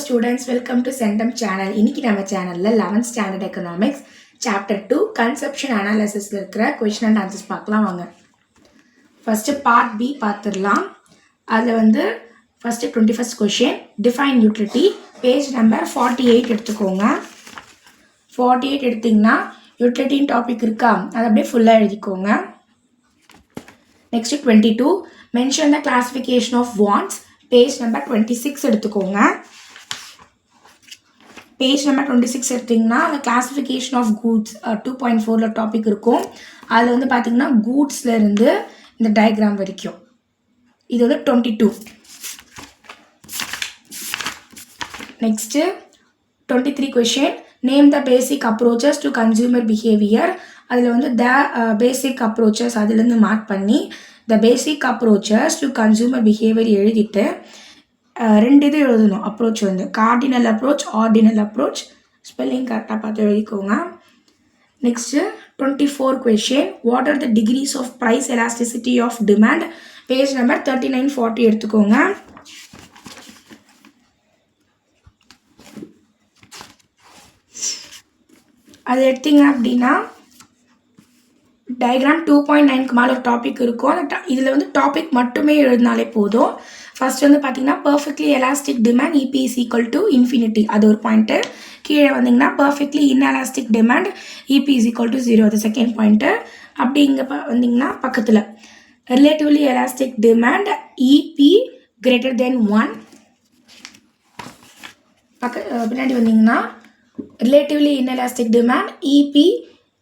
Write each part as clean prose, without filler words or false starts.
students, welcome to Centum channel. இன்னைக்கு நம்ம சேனல்ல 11th standard economics chapter 2 conception analysis ல இருக்கிற question and answers பார்க்கலாம் வாங்க. First part B பார்த்திரலாம். அதுல வந்து first 21st question define utility page number 48 எடுத்துக்கோங்க. 48 எடுத்தீங்கன்னா utility டாபிக் இருக்கா அது அப்படியே ஃபுல்லா எழுதிக்கோங்க. Next 22 mention the classification of wants page number 26 எடுத்துக்கோங்க. பேஜ் நம்பர் 26 எடுத்திங்கன்னா அந்த கிளாஸிஃபிகேஷன் ஆஃப் கூட்ஸ் 2.4ல டாபிக் இருக்கும். அதில் வந்து பார்த்தீங்கன்னா கூட்ஸில் இருந்து இந்த டயக்ராம் வரைக்கும் இது வந்து 22. Next 23 question name the basic approaches to consumer behaviour. அதில் வந்து த பேசிக் அப்ரோச்சஸ் அதுலேருந்து மார்க் பண்ணி the basic approaches to consumer behaviour எழுதிட்டு ரெண்டு இது எழுதணும். அப்ரோச் வந்து cardinal approach ordinal approach spelling கரெக்டாக பார்த்து எழுதிக்கோங்க. Next 24 question what are the degrees of price elasticity of demand page number 39-40 எடுத்துக்கோங்க. அது எடுத்தீங்க அப்படின்னா டயக்ராம் 2.9க்கு மேலே ஒரு டாபிக் இருக்கும். இதில் வந்து டாபிக் மட்டுமே எழுதினாலே போதும். ஃபர்ஸ்ட் வந்து பார்த்தீங்கன்னா perfectly elastic demand EP is equal to infinity அது ஒரு பாயிண்ட்டு. கீழே வந்தீங்கன்னா perfectly inelastic demand EP is equal to 0 அது செகண்ட் பாயிண்ட்டு. அப்படி இங்கே வந்தீங்கன்னா பக்கத்தில் relatively elastic demand EP greater than 1 பின்னாடி வந்தீங்கன்னா relatively inelastic demand EP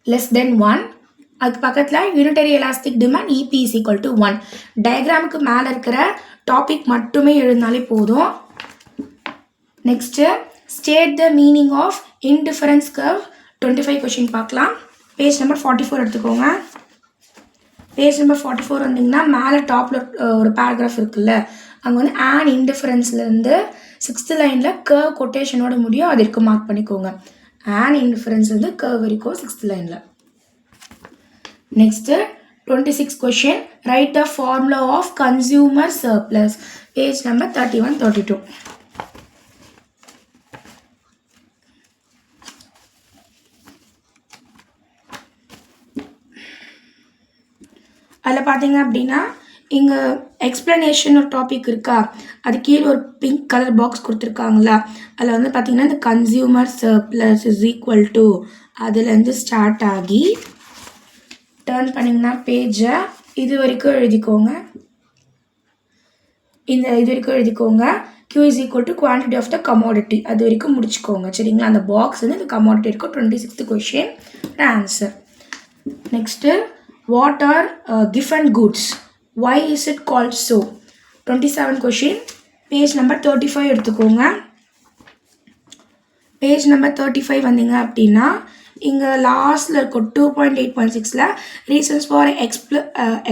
less than 1 அதுக்கு பக்கத்தில் unitary elastic demand EP is equal to 1. டயக்ராமுக்கு மேலே இருக்கிற டாபிக் மட்டுமே எழுதினாலே போதும். Next state the meaning of indifference curve 25 question பார்க்கலாம். பேஜ் நம்பர் 44 எடுத்துக்கோங்க. பேஜ் நம்பர் 44 வந்தீங்கன்னா மேலே டாப்பில் ஒரு பேராகிராஃப் இருக்குல்ல அங்கே வந்து ஆன் இன்டிஃபரன்ஸ்லேருந்து 6th லைனில் கர்வ் கொட்டேஷனோட முடியும் அது வரைக்கும் மார்க் பண்ணிக்கோங்க. ஆன் இன்டிஃபரன்ஸ்லேருந்து கர்வ் வரைக்கும் 6th லைனில். Next 26 question write the formula of consumer surplus page number 31-32. அதில் பார்த்தீங்க அப்படின்னா இங்கே எக்ஸ்பிளனேஷன் ஒரு டாபிக் இருக்கா அது கீழே ஒரு பிங்க் கலர் பாக்ஸ் கொடுத்துருக்காங்களா அதில் வந்து பார்த்தீங்கன்னா இந்த consumer surplus is equal to அதுலேருந்து ஸ்டார்ட் ஆகி டர்ன் பண்ணிங்கன்னா பேஜை இது வரைக்கும் எழுதிக்கோங்க. இந்த இது வரைக்கும் எழுதிக்கோங்க. Q is equal to quantity of the commodity அது வரைக்கும் முடிச்சுக்கோங்க சரிங்களா. அந்த பாக்ஸ் வந்து இந்த கமாடிட்டி இருக்கும். 26th question answer. Next what are given goods why is it called so 27 question page number 35 எடுத்துக்கோங்க. பேஜ் நம்பர் 35 வந்தீங்க அப்படின்னா இங்கே லாஸ்டில் இருக்கும் 2.8.6ல் ரீசன்ஸ் ஃபார்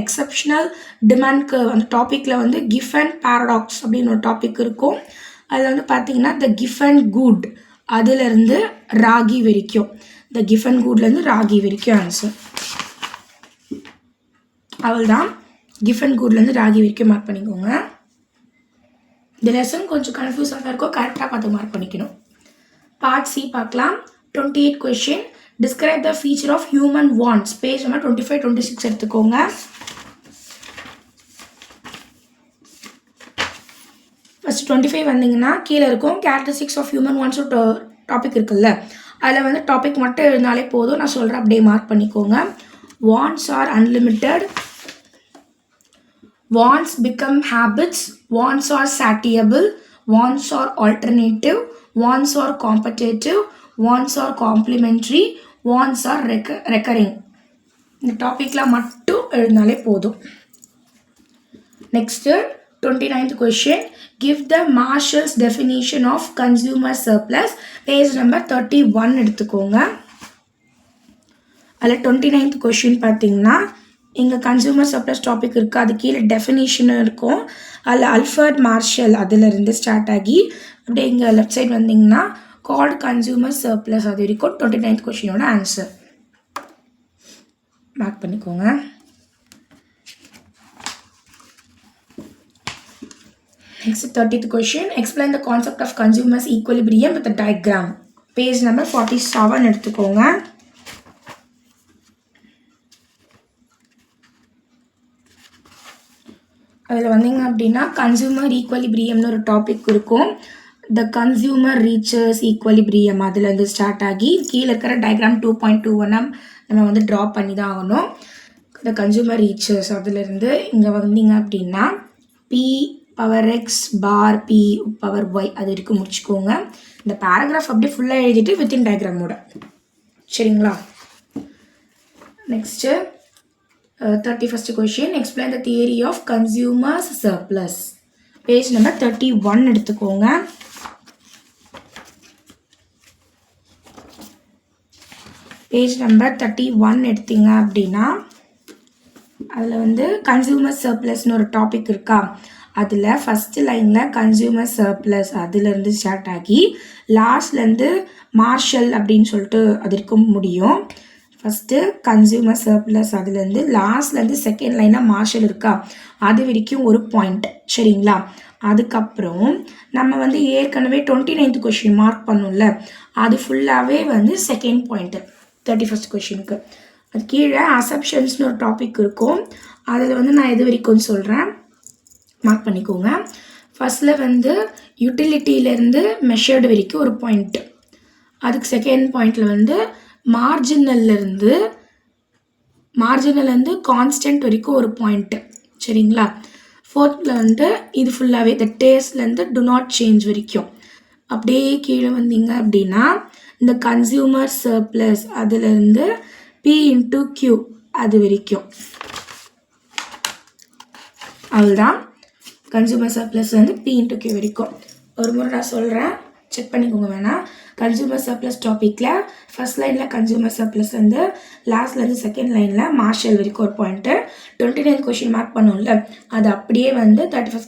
எக்ஸப்ஷனல் டிமாண்ட்க்கு அந்த டாப்பிக்கில் வந்து கிஃபன் பேரடாக்ஸ் அப்படின்னு ஒரு டாபிக் இருக்கும். அதில் வந்து பார்த்தீங்கன்னா த கிஃபன் குட் அதுலேருந்து ராகி வரைக்கும் த கிஃபன் குட்லேருந்து ராகி வரைக்கும் ஆன்சர். அவள் தான் கிஃபன் குட்லேருந்து ராகி வரைக்கும் மார்க் பண்ணிக்கோங்க. இந்த லெசன் கொஞ்சம் கன்ஃபியூஸாக தான் இருக்கும் கரெக்டாக பார்த்து மார்க் பண்ணிக்கணும். பார்ட் சி பார்க்கலாம். 28 question describe the feature of human wants page number 25-26 எடுத்துக்கோங்க. ஃபர்ஸ்ட் 25 வந்தீங்கன்னா கீழே இருக்கும் characteristics of human wants topic இருக்குல்ல அதில் வந்து டாபிக் மட்டும் எழுதினாலே போதும். நான் சொல்கிறேன் அப்படியே மார்க் பண்ணிக்கோங்க. Wants are unlimited, wants become habits, wants are satiable, wants are alternative, wants are competitive, wants are complementary, wants are recurring. இந்த டாபிக்லாம் மட்டும் எழுதினாலே போதும். Next 29th question give the Marshall's definition of consumer surplus page number 31 எடுத்துக்கோங்க. அதில் 29th question பார்த்தீங்கன்னா இங்கே consumer surplus topic இருக்குது அது கீழே டெஃபினிஷனும் இருக்கும். அதில் அல்ஃபர்ட் மார்ஷல் அதிலிருந்து ஸ்டார்ட் ஆகி அப்படியே இங்கே லெஃப்ட் சைட் வந்தீங்கன்னா கால்ட் கன்சியூமர் சர்ப்ளஸ் அது வரைக்கும் 29th கொஷினோட ஆன்சர் மார்க் பண்ணிக்கோங்க. Next 30th question. Explain the concept of consumers equilibrium with a diagram. Page number 47 எடுத்துக்கோங்க. அதில் வந்தீங்க அப்படின்னா கன்சியூமர் ஈக்குவலிபிரியம்னு ஒரு டாபிக் இருக்கும். த கன்சியூமர் ரீச்சர்ஸ் ஈக்குவலிபிரியம் அதுலேருந்து ஸ்டார்ட் ஆகி கீழே இருக்கிற டயக்ராம் 2.21 நம்ம வந்து ட்ரா பண்ணி தான் ஆகணும். த கன்சியூமர் ரீச்சர்ஸ் அதுலேருந்து இங்கே வந்தீங்க அப்படின்னா B power X bar B power Y அது வரைக்கும் முடிச்சுக்கோங்க. இந்த பேராகிராஃப் அப்படியே ஃபுல்லாக எழுதிட்டு வித்தின் டயக்ராமோட சரிங்களா. Next 31st question. Explain the theory of consumers surplus. Page number 31 எடுத்துக்கோங்க. Page number 31 எடுத்தீங்க அப்படின்னா அதில் வந்து கன்சியூமர் சர்ப்ளஸ்னு ஒரு டாபிக் இருக்கா. அதில் ஃபஸ்ட்டு லைனில் கன்சியூமர் சர்ப்ளஸ் அதுலேருந்து ஸ்டார்ட் ஆகி லாஸ்ட்லேருந்து மார்ஷல் அப்படின்னு சொல்லிட்டு அது இருக்க முடியும். ஃபஸ்ட்டு கன்சியூமர் சர்ப்ளஸ் அதுலேருந்து லாஸ்ட்லேருந்து செகண்ட் லைனாக மார்ஷல் இருக்கா அது வரைக்கும் ஒரு பாயிண்ட் சரிங்களா. அதுக்கப்புறம் நம்ம வந்து ஏற்கனவே 29th கொஷின் மார்க் பண்ணோம்ல அது ஃபுல்லாகவே வந்து செகண்ட் பாயிண்ட்டு 31st கொஷினுக்கு. அது கீழே அசப்ஷன்ஸ்னு ஒரு டாபிக் இருக்கும். அதில் வந்து நான் எது வரைக்கும் சொல்கிறேன் மார்க் பண்ணிக்கோங்க. ஃபஸ்ட்டில் வந்து யூட்டிலிட்டியிலேருந்து மெஷர்டு வரைக்கும் ஒரு பாயிண்ட்டு. அதுக்கு செகண்ட் பாயிண்டில் வந்து மார்ஜினல்லேருந்து கான்ஸ்டன்ட் வரைக்கும் ஒரு பாயிண்ட்டு சரிங்களா. ஃபோர்த்தில் வந்து இது ஃபுல்லாகவே இந்த டேஸ்ட்லேருந்து டு நாட் சேஞ்ச் வரைக்கும். அப்படியே கீழே வந்தீங்க அப்படின்னா இந்த கன்சியூமர் சர்ப்ளஸ் அதுலேருந்து பி இன்ட்டு கியூ அது வரைக்கும் அதுதான் கன்சியூமர் சர்ப்ளஸ் வந்து பி இன்ட்டு கியூ வரைக்கும். ஒரு முறை நான் சொல்கிறேன் செக் பண்ணிக்கோங்க வேணாம். கன்சியூமர் சர்ப்ளஸ் டாப்பிக்கில் ஃபஸ்ட் லைனில் கன்சியூமர் சர்ப்ளஸ் வந்து லாஸ்ட்லேருந்து செகண்ட் லைனில் மார்ஷல் வரைக்கும் ஒரு பாயிண்ட்டு. 29th கொஷின் மார்க் பண்ணோம்ல அது அப்படியே வந்து 31st